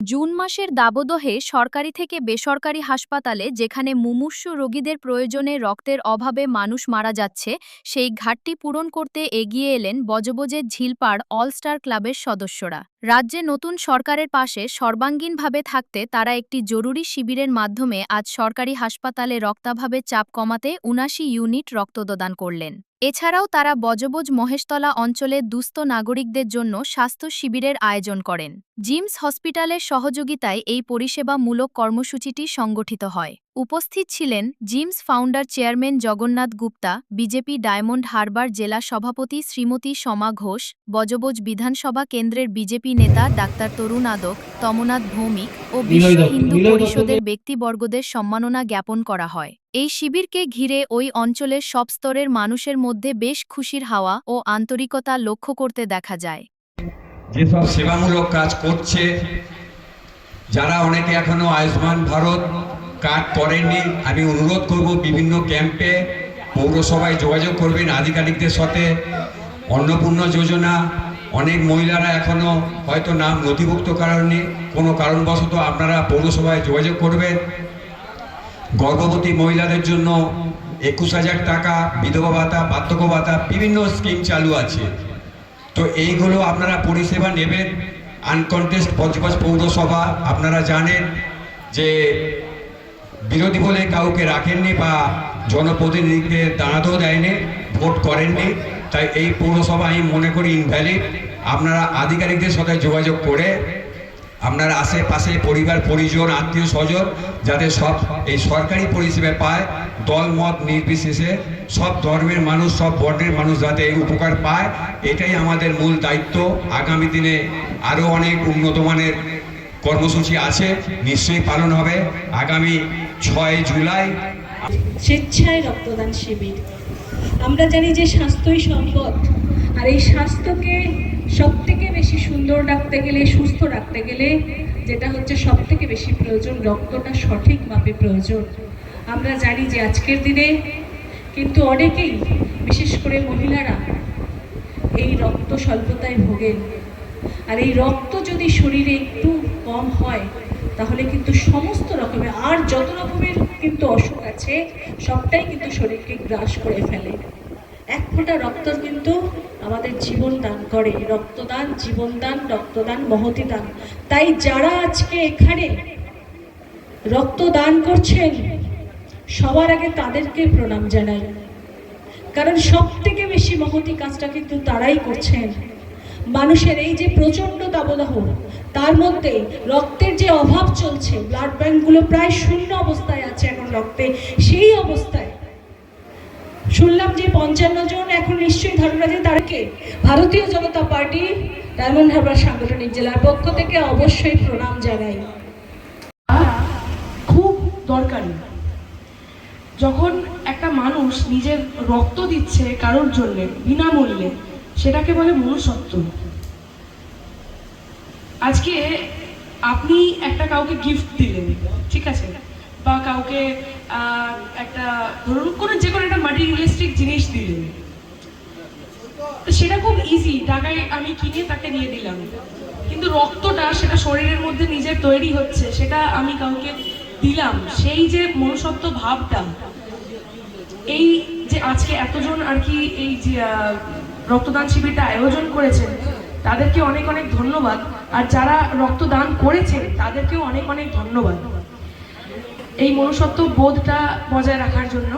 June মাসের দাবদহে সরকারি থেকে বেসরকারি হাসপাতালে যেখানে মুমূর্ষু রোগীদের প্রয়োজনে রক্তের অভাবে মানুষ মারা যাচ্ছে, সেই ঘাটতি পূরণ করতে এগিয়ে এলেন বজবজের ঝিলপাড় অল স্টার ক্লাবের সদস্যরা। রাজ্যে নতুন সরকারের পাশে সর্বাঙ্গীনভাবে থাকতে তারা একটি জরুরি শিবিরের মাধ্যমে আজ সরকারি হাসপাতালে রক্তাভাবের চাপ কমাতে ৭৯ ইউনিট রক্তদান করলেন। এছাড়াও তারা বজবজ মহেশতলা অঞ্চলে দুস্থ নাগরিকদের জন্য স্বাস্থ্য শিবিরের আয়োজন করেন। জিমস হসপিটালের সহযোগিতায় এই পরিষেবামূলক কর্মসূচিটি সংগঠিত হয়। উপস্থিত ছিলেন gems founder chairman Jagannath Gupta, BJP diamond Harbour জেলা সভাপতি শ্রীমতী সমা ঘোষ, বজবজ বিধানসভা কেন্দ্রের বিজেপি নেতা ডাক্তার তরুণ আদক, তমনাথ ভৌমিক ও বিশ্ব হিন্দু পরিষদের ব্যক্তিবর্গদের সম্মাননা জ্ঞাপন করা হয়। এই শিবিরকে ঘিরে ওই অঞ্চলের সব স্তরের মানুষের মধ্যে বেশ খুশির হাওয়া ও আন্তরিকতা লক্ষ্য করতে দেখা যায়। যেসব সেবামূলক কাজ করছে, যারা অনেকে এখনো আয়ুষ্মান ভারত কার্ড করেননি, আমি অনুরোধ করব বিভিন্ন ক্যাম্পে পৌরসভায় যোগাযোগ করবেন আধিকারিকদের সাথে। অন্নপূর্ণা যোজনা, অনেক মহিলারা এখনো হয়তো নাম নথিভুক্ত করেননি, কোনো কারণবশত আপনারা পৌরসভায় যোগাযোগ করবেন। গর্ভবতী মহিলাদের জন্য ২১,০০০ টাকা, বিধবা ভাতা, বার্ধক্য ভাতা, বিভিন্ন স্কিম চালু আছে। তো এইগুলো আপনারা পরিষেবা নেবেন। আনকন্টেস্ট বজবজ পৌরসভা, আপনারা জানেন যে বিরোধী বলে কাউকে রাখেননি বা জনপ্রতিনিধিকে দাঁড়াতেও দেয়নি, ভোট করেননি। তাই এই পৌরসভা আমি মনে করি ইনভ্যালিড। আপনারা আধিকারিকদের সাথে যোগাযোগ করে আপনার আশেপাশে পরিবার পরিজন আত্মীয় স্বজন যাতে সব এই সরকারি পরিষেবা পায়, দল মত নির্বিশেষে সব ধর্মের মানুষ, সব বর্ণের মানুষ যাতে এই উপকার পায়, এটাই আমাদের মূল দায়িত্ব। আগামী দিনে আরও অনেক উন্নত মানের কর্মসূচি আছে, নিশ্চয়ই পালন হবে। আগামী ৬ জুলাই স্বেচ্ছায় রক্তদান শিবির। আমরা জানি যে স্বাস্থ্যই সম্পদ, আর এই স্বাস্থ্যকে সবথেকে বেশি সুন্দর রাখতে গেলে, সুস্থ রাখতে গেলে যেটা হচ্ছে সবথেকে বেশি প্রয়োজন, রক্তটা সঠিক মাপে প্রয়োজন। আমরা জানি যে আজকের দিনে কিন্তু অনেকেই, বিশেষ করে মহিলারা, এই রক্ত স্বল্পতায় ভোগেন। আর এই রক্ত যদি শরীরে একটু কম হয় তাহলে কিন্তু সমস্ত রকমের, আর যত রকমের কিন্তু অসুখ আছে সবটাই কিন্তু শরীরকে গ্রাস করে ফেলে। এক ফোঁটা রক্ত কিন্তু আমাদের জীবন দান করে। রক্তদান জীবনদান, রক্তদান মহতি দান। তাই যারা আজকে এখানে রক্তদান করছেন সবার আগে তাদেরকে প্রণাম জানাই, কারণ সব থেকে বেশি মহতি কাজটা কিন্তু তারাই করছেন। মানুষের এই যে প্রচণ্ড দাবদাহ, তার মধ্যে রক্তের যে অভাব চলছে, ব্লাড ব্যাঙ্কগুলো প্রায় শূন্য অবস্থায় আছে এখন রক্তে। সেই অবস্থায় শুনলাম যে ৫৫ জন, এখন নিশ্চয়ই ধারণা যে তারকে ভারতীয় জনতা পার্টি ডায়মন্ড হারবার সাংগঠনিক জেলার পক্ষ থেকে অবশ্যই প্রণাম জানাই। খুব দরকারি যখন একটা মানুষ নিজের রক্ত দিচ্ছে কারোর জন্য বিনামূল্যে, সেটাকে বলে মনুষ্যত্ব। আজকে আপনি একটা কাউকে গিফট দিলেন, ঠিক আছে, বা কাউকে একটা ধরুন কোনো যে কোনো একটা ম্যাটেরিয়ালিস্টিক জিনিস দিলেন, তো সেটা খুব ইজি, টাকায় আমি কিনে তাকে দিয়ে দিলাম। কিন্তু রক্তটা, সেটা শরীরের মধ্যে নিজের তৈরি হচ্ছে, সেটা আমি কাউকে দিলাম, সেই যে মনুষ্যত্ব ভাবটা, এই যে আজকে এতজন আর কি এই যে রক্তদান শিবিরটা আয়োজন করেছেন তাদেরকে অনেক অনেক ধন্যবাদ। আর যারা রক্তদান করেছেন তাদেরকেও অনেক অনেক ধন্যবাদ এই মনুষ্যত্ব বোধটা বজায় রাখার জন্য।